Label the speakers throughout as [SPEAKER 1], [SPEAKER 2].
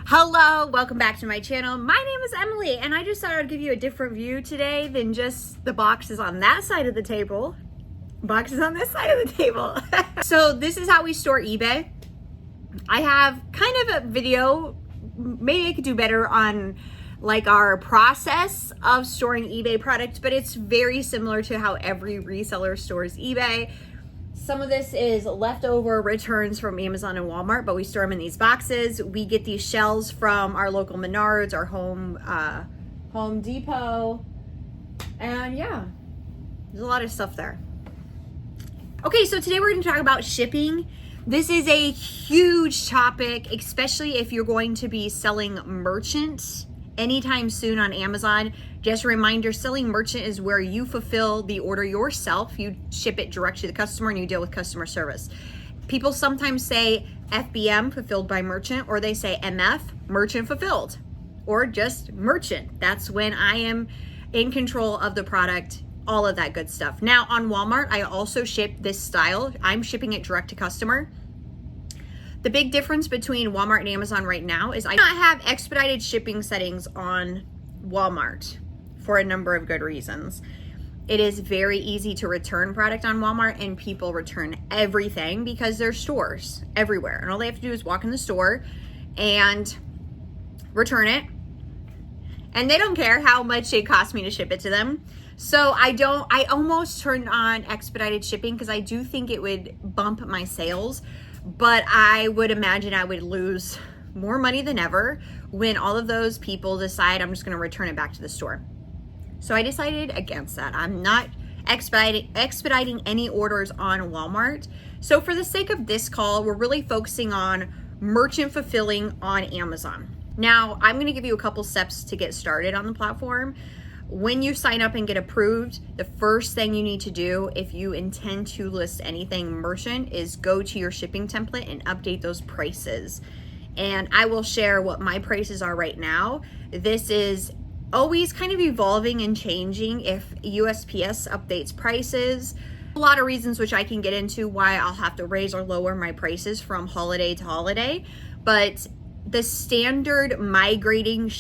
[SPEAKER 1] Hello, welcome back to my channel. My name is Emily, and I just thought I'd give you a different view today than just the boxes on that side of the table. Boxes on this side of the table. So this is how we store eBay. I have kind of a video, maybe I could do better on like our process of storing eBay products, but it's very similar to how every reseller stores eBay. Some of this is leftover returns from Amazon and Walmart, but we store them in these boxes. We get these shells from our local Menards, our Home Depot, and yeah, there's a lot of stuff there. Okay, so today we're going to talk about shipping. This is a huge topic, especially if you're going to be selling merchant anytime soon on Amazon. Just a reminder, selling merchant is where you fulfill the order yourself. You ship it direct to the customer and you deal with customer service. People sometimes say FBM, fulfilled by merchant, or they say MF, merchant fulfilled, or just merchant. That's when I am in control of the product, all of that good stuff. Now on Walmart, I also ship this style. I'm shipping it direct to customer. The big difference between Walmart and Amazon right now is I do not have expedited shipping settings on Walmart for a number of good reasons. It is very easy to return product on Walmart, and people return everything because there's stores everywhere. And all they have to do is walk in the store and return it. And they don't care how much it costs me to ship it to them. So I almost turned on expedited shipping because I do think it would bump my sales. But I would imagine I would lose more money than ever when all of those people decide I'm just going to return it back to the store. So I decided against that. I'm not expediting any orders on Walmart. So for the sake of this call, we're really focusing on merchant fulfilling on Amazon. Now, I'm going to give you a couple steps to get started on the platform. When you sign up and get approved, the first thing you need to do if you intend to list anything merchant is go to your shipping template and update those prices. And I will share what my prices are right now. This is always kind of evolving and changing if USPS updates prices. A lot of reasons which I can get into why I'll have to raise or lower my prices from holiday to holiday. But the standard migrated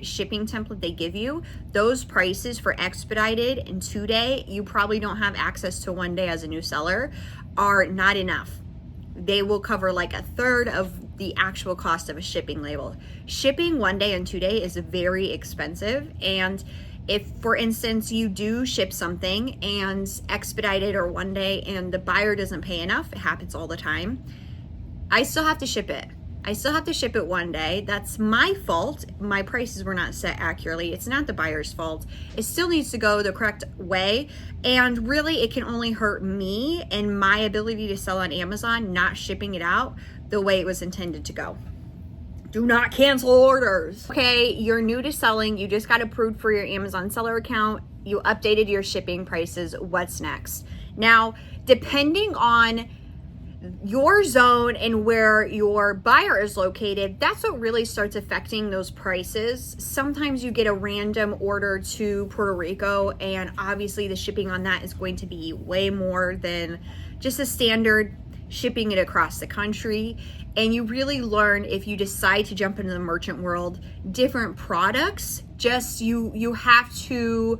[SPEAKER 1] shipping template they give you, those prices for expedited and 2-day, you probably don't have access to 1 day as a new seller, are not enough. They will cover like a third of the actual cost of a shipping label. Shipping 1 day and 2-day is very expensive. And if, for instance, you do ship something and expedited or 1 day and the buyer doesn't pay enough, it happens all the time, I still have to ship it. I still have to ship it 1 day. That's my fault. My prices were not set accurately. It's not the buyer's fault. It still needs to go the correct way. And really, it can only hurt me and my ability to sell on Amazon, not shipping it out the way it was intended to go. Do not cancel orders. Okay, you're new to selling. You just got approved for your Amazon seller account. You updated your shipping prices. What's next? Now, depending on your zone and where your buyer is located, that's what really starts affecting those prices. Sometimes you get a random order to Puerto Rico, and obviously the shipping on that is going to be way more than just a standard shipping it across the country. And you really learn, if you decide to jump into the merchant world, different products, just you have to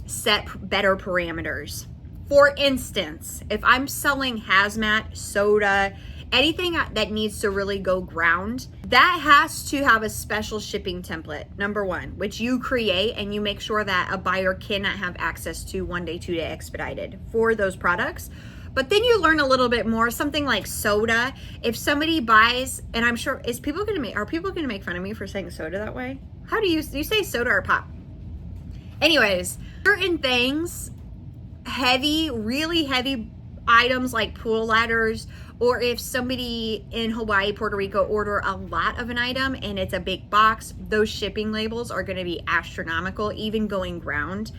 [SPEAKER 1] set better parameters. For instance, if I'm selling hazmat, soda, anything that needs to really go ground, that has to have a special shipping template, number one, which you create, and you make sure that a buyer cannot have access to 1 day, 2 day expedited for those products. But then you learn a little bit more, something like soda. If somebody buys, and I'm sure, are people gonna make fun of me for saying soda that way? How do you say soda or pop? Anyways, certain things, really heavy items like pool ladders, or if somebody in Hawaii, Puerto Rico order a lot of an item and it's a big box, those shipping labels are going to be astronomical, even going ground,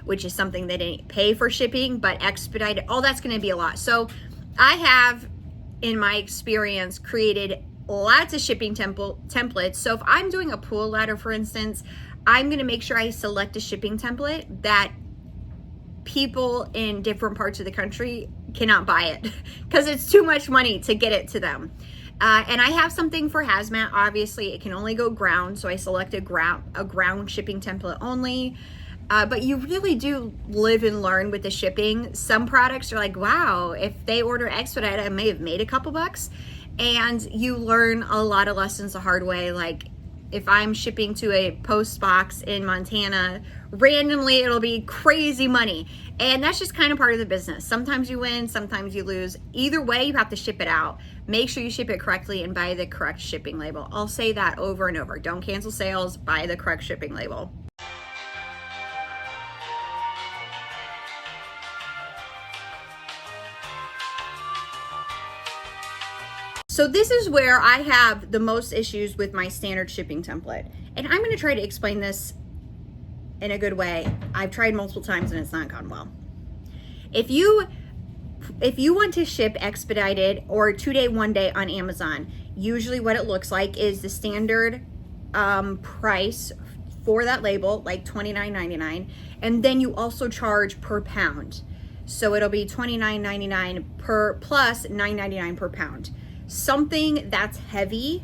[SPEAKER 1] which is something they didn't pay for shipping, but expedited, all that's going to be a lot. So I have, in my experience, created lots of shipping templates. So if I'm doing a pool ladder, for instance, I'm going to make sure I select a shipping template that people in different parts of the country cannot buy it because it's too much money to get it to them. And I have something for hazmat. Obviously, it can only go ground, so I selected a ground shipping template only. But you really do live and learn with the shipping. Some products are like, wow, if they order expedited, I may have made a couple bucks. And you learn a lot of lessons the hard way. Like if I'm shipping to a post box in Montana, randomly it'll be crazy money. And that's just kind of part of the business. Sometimes you win, sometimes you lose. Either way, you have to ship it out. Make sure you ship it correctly and buy the correct shipping label. I'll say that over and over. Don't cancel sales, buy the correct shipping label. So this is where I have the most issues with my standard shipping template. And I'm gonna try to explain this in a good way. I've tried multiple times and it's not gone well. If you want to ship expedited or 2-day, 1-day on Amazon, usually what it looks like is the standard price for that label, like $29.99, and then you also charge per pound. So it'll be $29.99 per plus $9.99 per pound. Something that's heavy,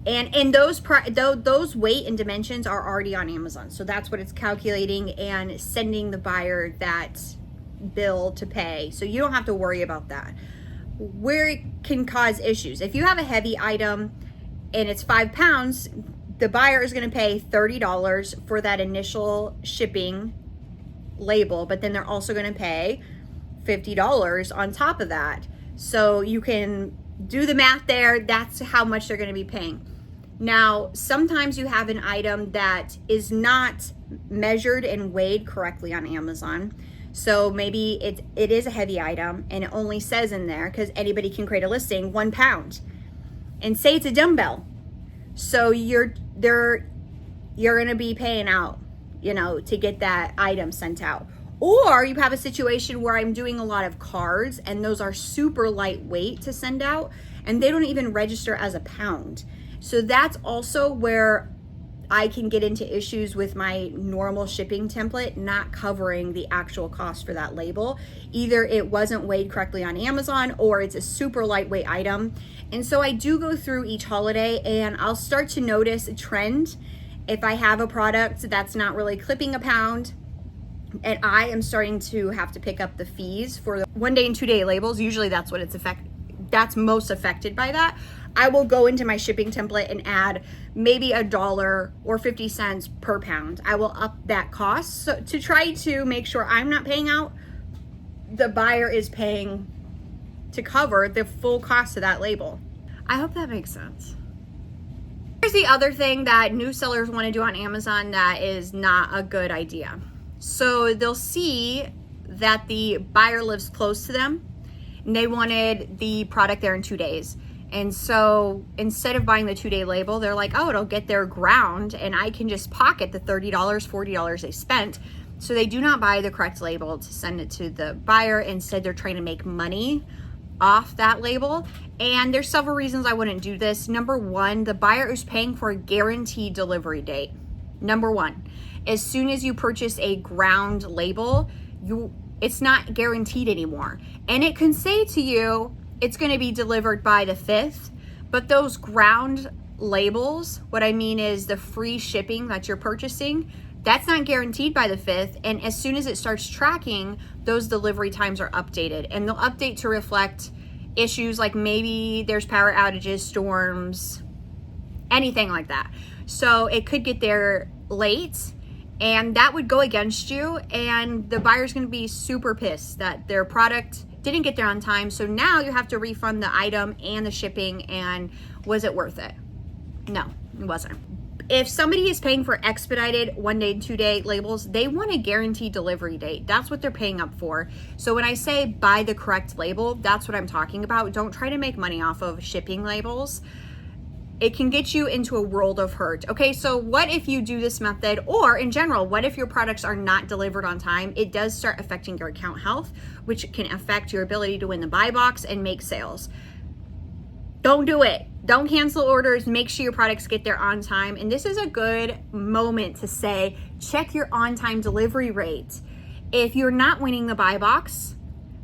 [SPEAKER 1] and those weight and dimensions are already on Amazon, so that's what it's calculating and sending the buyer that bill to pay, so you don't have to worry about that. Where it can cause issues, if you have a heavy item and it's 5 pounds, the buyer is going to pay $30 for that initial shipping label, but then they're also going to pay $50 on top of that. So you can do the math there. That's how much they're going to be paying. Now, sometimes you have an item that is not measured and weighed correctly on Amazon. So maybe it is a heavy item and it only says in there, because anybody can create a listing, 1 pound, and say it's a dumbbell. So you're going to be paying out, to get that item sent out. Or you have a situation where I'm doing a lot of cards and those are super lightweight to send out and they don't even register as a pound. So that's also where I can get into issues with my normal shipping template not covering the actual cost for that label. Either it wasn't weighed correctly on Amazon or it's a super lightweight item. And so I do go through each holiday and I'll start to notice a trend. If I have a product that's not really clipping a pound, and I am starting to have to pick up the fees for the 1-day and 2-day labels. Usually that's what that's most affected by that. I will go into my shipping template and add maybe $1 or 50 cents per pound. I will up that cost to try to make sure I'm not paying out. The buyer is paying to cover the full cost of that label. I hope that makes sense. Here's the other thing that new sellers want to do on Amazon that is not a good idea. So they'll see that the buyer lives close to them and they wanted the product there in 2 days. And so instead of buying the 2-day label, they're like, oh, it'll get there ground and I can just pocket the $30, $40 they spent. So they do not buy the correct label to send it to the buyer. Instead, they're trying to make money off that label. And there's several reasons I wouldn't do this. Number one, the buyer is paying for a guaranteed delivery date. Number one. As soon as you purchase a ground label, it's not guaranteed anymore. And it can say to you, it's going to be delivered by the 5th, but those ground labels, what I mean is the free shipping that you're purchasing, that's not guaranteed by the 5th. And as soon as it starts tracking, those delivery times are updated and they'll update to reflect issues like maybe there's power outages, storms, anything like that. So it could get there late. And that would go against you, and the buyer's going to be super pissed that their product didn't get there on time. So now you have to refund the item and the shipping, and was it worth it? No, it wasn't. If somebody is paying for expedited 1-day and 2-day labels, they want a guaranteed delivery date. That's what they're paying up for. So when I say buy the correct label, that's what I'm talking about. Don't try to make money off of shipping labels. It can get you into a world of hurt. Okay, so what if you do this method, or in general, what if your products are not delivered on time? It does start affecting your account health, which can affect your ability to win the buy box and make sales. Don't do it. Don't cancel orders. Make sure your products get there on time. And this is a good moment to say, check your on-time delivery rate. If you're not winning the buy box,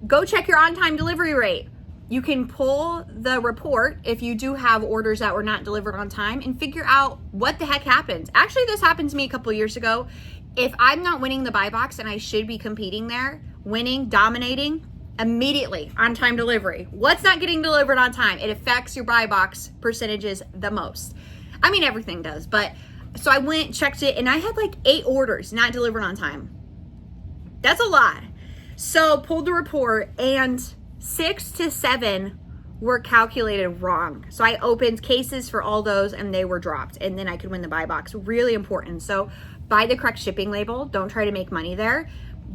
[SPEAKER 1] go check your on-time delivery rate. you can pull the report if you do have orders that were not delivered on time and figure out what the heck happened. Actually, this happened to me a couple years ago. If I'm not winning the buy box and I should be competing there, winning, dominating, immediately on time delivery. What's not getting delivered on time? It affects your buy box percentages the most. I mean, everything does, but so I went, checked it, and I had like 8 orders not delivered on time. That's a lot. So pulled the report, and 6 to 7 were calculated wrong. So I opened cases for all those and they were dropped, and then I could win the buy box. Really important. So buy the correct shipping label. Don't try to make money there.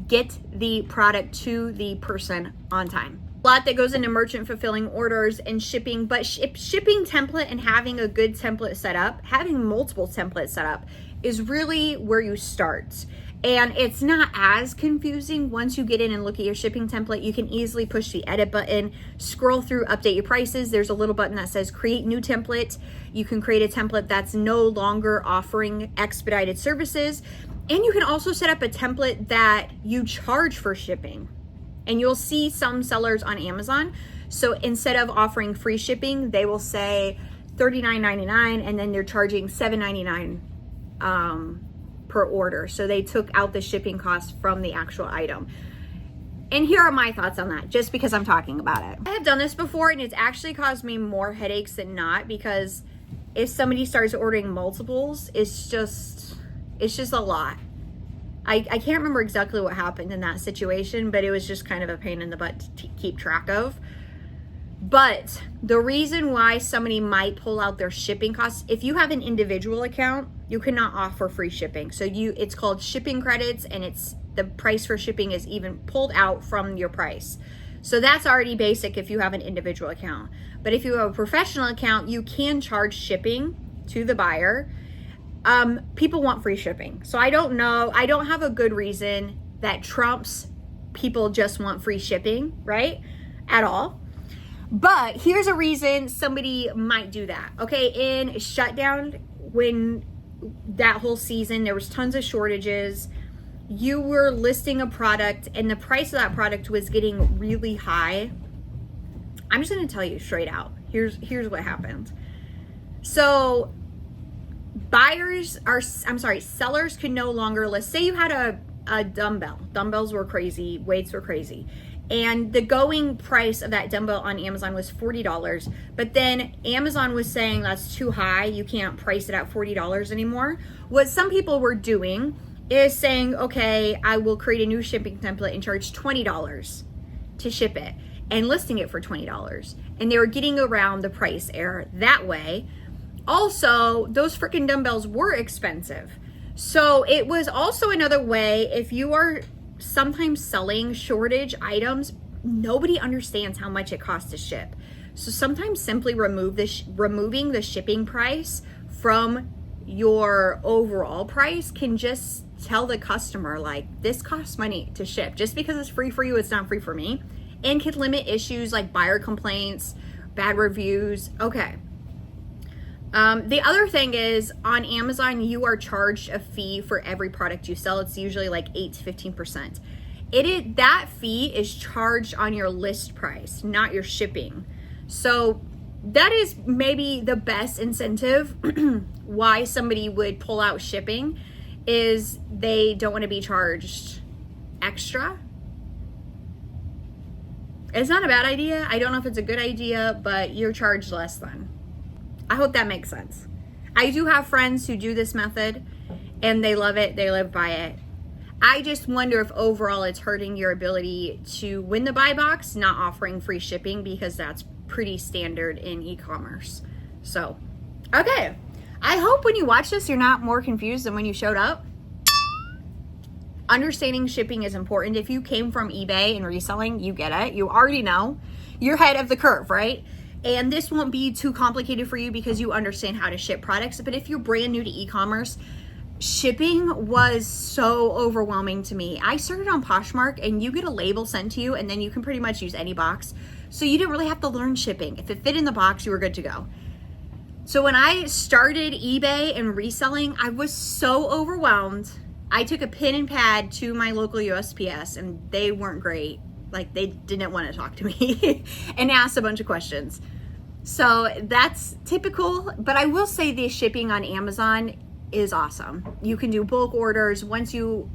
[SPEAKER 1] Get the product to the person on time. A lot that goes into merchant fulfilling orders and shipping, but shipping template and having a good template set up, having multiple templates set up is really where you start. And it's not as confusing once you get in and look at your shipping template. You can easily push the edit button, scroll through, update your prices. There's a little button that says create new template. You can create a template that's no longer offering expedited services. And you can also set up a template that you charge for shipping. And you'll see some sellers on Amazon. So instead of offering free shipping, they will say $39.99 and then they're charging $7.99 per order. So they took out the shipping cost from the actual item. And here are my thoughts on that, just because I'm talking about it. I have done this before and it's actually caused me more headaches than not, because if somebody starts ordering multiples, it's just a lot. I can't remember exactly what happened in that situation, but it was just kind of a pain in the butt to keep track of. But the reason why somebody might pull out their shipping costs, if you have an individual account, you cannot offer free shipping. So it's called shipping credits, and it's the price for shipping is even pulled out from your price. So that's already basic if you have an individual account. But if you have a professional account, you can charge shipping to the buyer. People want free shipping. So I don't know. I don't have a good reason that trumps people just want free shipping, right? At all. But here's a reason somebody might do that. Okay, in shutdown, when that whole season, there was tons of shortages. You were listing a product and the price of that product was getting really high. I'm just going to tell you straight out. Here's what happened. So sellers could no longer list. Say you had a dumbbell. Dumbbells were crazy. Weights were crazy. And the going price of that dumbbell on Amazon was $40. But then Amazon was saying that's too high. You can't price it at $40 anymore. What some people were doing is saying, okay, I will create a new shipping template and charge $20 to ship it, and listing it for $20. And they were getting around the price error that way. Also, those freaking dumbbells were expensive. So it was also another way, if you are sometimes selling shortage items, nobody understands how much it costs to ship. So sometimes simply removing the shipping price from your overall price can just tell the customer, like, this costs money to ship. Just because it's free for you, it's not free for me. And can limit issues like buyer complaints, bad reviews. Okay. The other thing is, on Amazon, you are charged a fee for every product you sell. It's usually like 8 to 15%. That fee is charged on your list price, not your shipping. So that is maybe the best incentive why somebody would pull out shipping, is they don't want to be charged extra. It's not a bad idea. I don't know if it's a good idea, but you're charged less than. I hope that makes sense. I do have friends who do this method and they love it. They live by it. I just wonder if overall it's hurting your ability to win the buy box, not offering free shipping, because that's pretty standard in e-commerce. So, okay. I hope when you watch this, you're not more confused than when you showed up. Understanding shipping is important. If you came from eBay and reselling, you get it. You already know. You're ahead of the curve, right? And this won't be too complicated for you because you understand how to ship products. But if you're brand new to e-commerce, shipping was so overwhelming to me. I started on Poshmark, and you get a label sent to you, and then you can pretty much use any box. So you didn't really have to learn shipping. If it fit in the box, you were good to go. So when I started eBay and reselling, I was so overwhelmed. I took a pen and pad to my local USPS, and they weren't great. Like they didn't want to talk to me and asked a bunch of questions. So that's typical, but I will say the shipping on Amazon is awesome. You can do bulk orders. Once you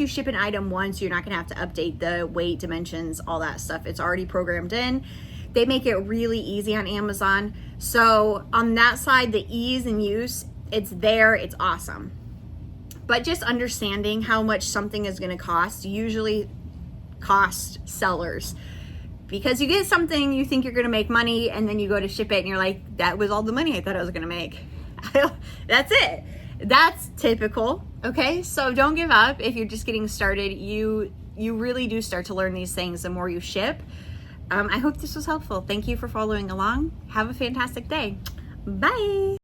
[SPEAKER 1] ship an item once, you're not gonna have to update the weight, dimensions, all that stuff. It's already programmed in. They make it really easy on Amazon. So on that side, the ease and use, it's there, it's awesome. But just understanding how much something is gonna cost usually cost sellers. Because you get something, you think you're gonna make money, and then you go to ship it and you're like, that was all the money I thought I was gonna make. That's it. That's typical, okay? So don't give up if you're just getting started. You really do start to learn these things the more you ship. I hope this was helpful. Thank you for following along. Have a fantastic day. Bye.